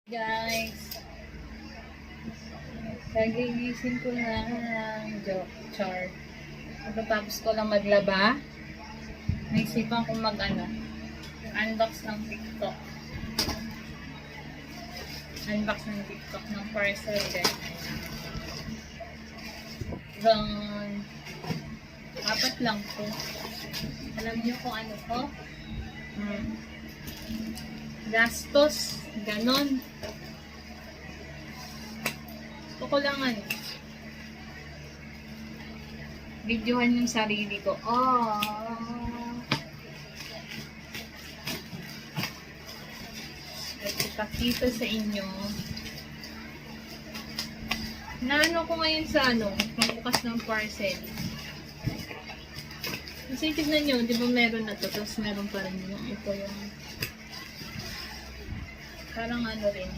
Guys, kagigising ko na ng char. Pagkatapos ko lang maglaba, naisipan ko unbox ng TikTok. Unbox ng TikTok ng parcel din. Hanggang 4 lang po. Alam niyo kung ano to? Gastos, ganon. Gusto ko lang videohan yung sarili ko. At ipakita sa inyo na ko ngayon sa pagbukas ng parcel. Kasi tignan nyo, di ba meron na to, tapos meron pa rin yung ito yung parang rin.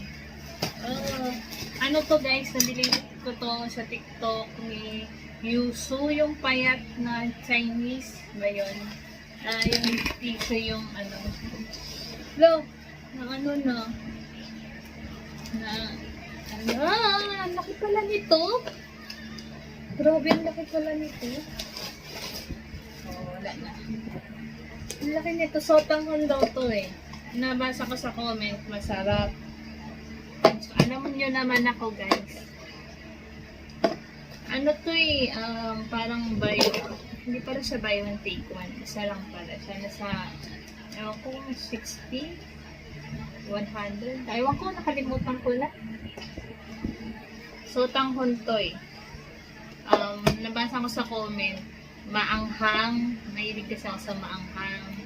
To guys, nabili ko to sa TikTok ni Yusu, yung payat na Chinese ba yun? Yung tissue yung laki pala nito. Grabe, ang laki pala nito. Wala na. Ang laki nito, sotanghon daw to Nabasa ko sa comment, masarap. So, alam nyo naman ako guys. Parang hindi pala siya buy one take one. Isa lang pala siya. Nasa, ewan ko, 60? 100? Ewan ko, nakalimutan ko na. So, tanghon to nabasa ko sa comment, maanghang. Mahilig kasi ako sa maanghang.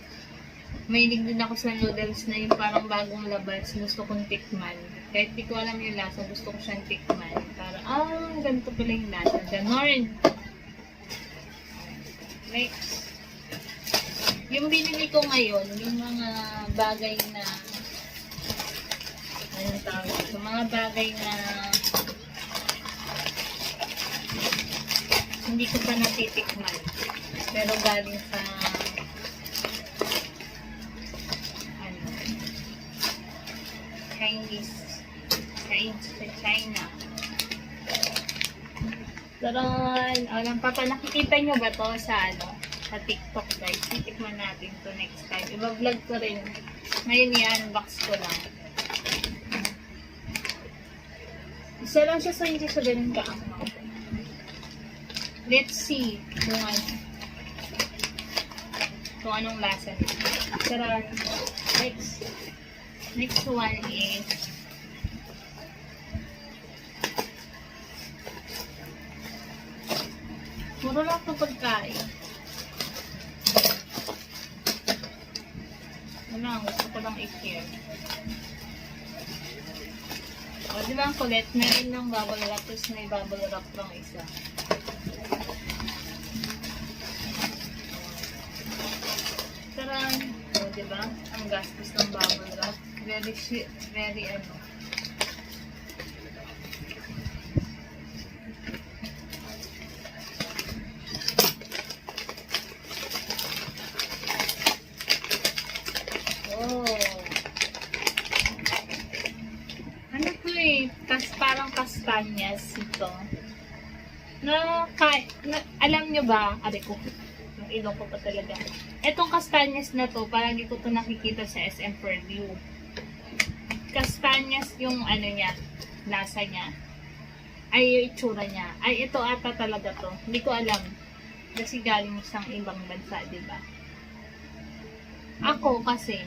Mahilig din ako sa noodles na yung parang bagong labas. Gusto kong tikman. Kahit di ko alam yung lasa, gusto ko siyang tikman. Parang, ganito pala yung lasa. Ganon. Next. Yung binili ko ngayon, yung mga bagay na anong tawag? Yung mga bagay na hindi ko pa natitikman. Pero galing sa China. Taran! Nakikita nyo ba to sa TikTok guys? Titikman natin to next time. Iba-vlog ko rin. Ngayon i-unbox ko lang. Isa lang siya, so hindi siya ganun kaamaw. Let's see kung anong lasa nito. Taran! Next one is mura lang ito pagkain. Gusto ko lang i-share. Di ba ang kulit? Meron ng bubble wrap, tapos may bubble wrap lang isa. Taran! Di ba? Ang gastos ng bubble wrap. Very parang kastanyas ito. Alam nyo ba? Ko. Yung ilong ko pa talaga. Etong kastanyas na to, parang hindi ko to nakikita sa SM Preview. Kastanyas yung niya, lasa niya. Ay, yung itsura niya. Ay, ito ata talaga to. Hindi ko alam. Kasi galing siyang ibang bansa, diba? Ako kasi,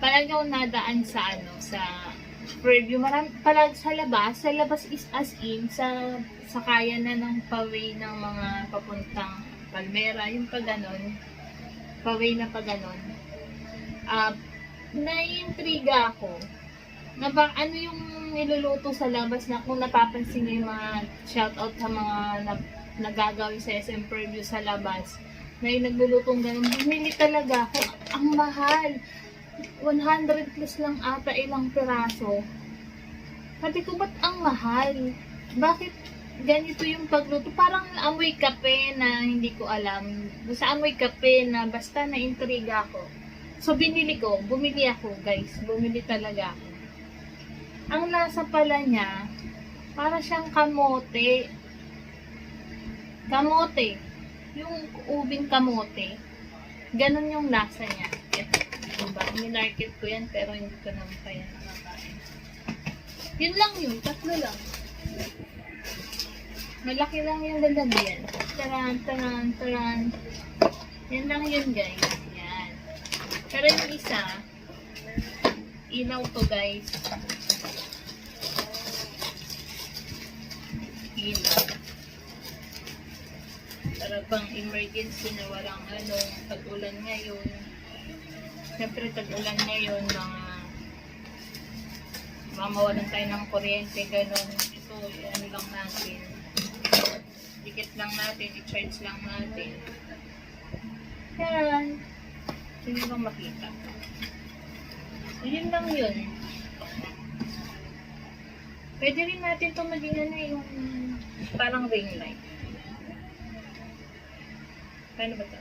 talagang nadaan sa preview, palag sa labas is as in, sa kaya na ng paway ng mga papuntang Palmera, yung paganon, paway na paganon. Naiintriga ako, na ano yung niluluto sa labas na kung napapansin niyo yung mga shoutout sa mga nagagawin sa SM Preview sa labas, na yung naglulutong ganon, bumili talaga ako, ang mahal. 100 plus lang ata ilang piraso. Sabi ko, ba't ang mahal? Bakit ganito yung pagluto? Parang amoy kape na hindi ko alam. Basta amoy kape na basta na-intriga ako. So, bumili ako guys. Bumili talaga ako. Ang lasa pala niya, para siyang kamote. Kamote. Yung ubing kamote. Ganon yung lasa niya. Diba? Minarket ko yan, pero hindi ko naman pa yan nakakain. Yun lang yun. Tatlo lang. Malaki lang yung lalagyan. Taran, taran, taran. Yan lang yun, guys. Yan. Pero yung isa, ilaw to, guys. Ilaw. Para pang emergency na walang pag-ulan ngayon. Siyempre, tag-ulan ngayon, mawalan tayo ng kuryente, gano'n. Ito, ano lang natin. Dikit lang natin, i-charge lang natin. Yan. Hindi lang makita. So, yun lang yun. Pwede rin natin ito maging yung parang ring light. Paano ba ito?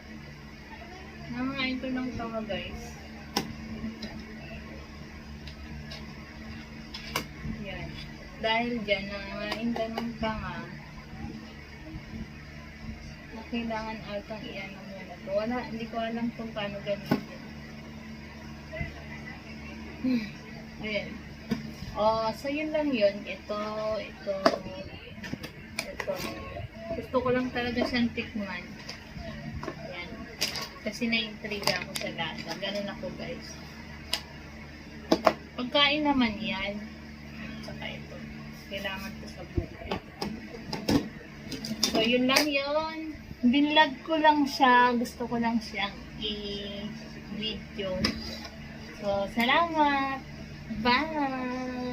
Nangangain ko ng tanga, guys. Yan. Dahil dyan, nangangain ka ng tanga, na kailangan atang i-ano muna ito. Wala, hindi ko alam kung paano gamitin. Ayan. So yun lang yun. Ito. Gusto ko lang talaga siyang tikman. Ayan. Kasi na-intriga ako sa lasa. Ganun ako, guys. Pagkain naman yan. Saka ito. Kailangan ko sa buhay. So yun lang yun. Binlog ko lang siya. Gusto ko lang siyang i-video. So, salamat. Bye!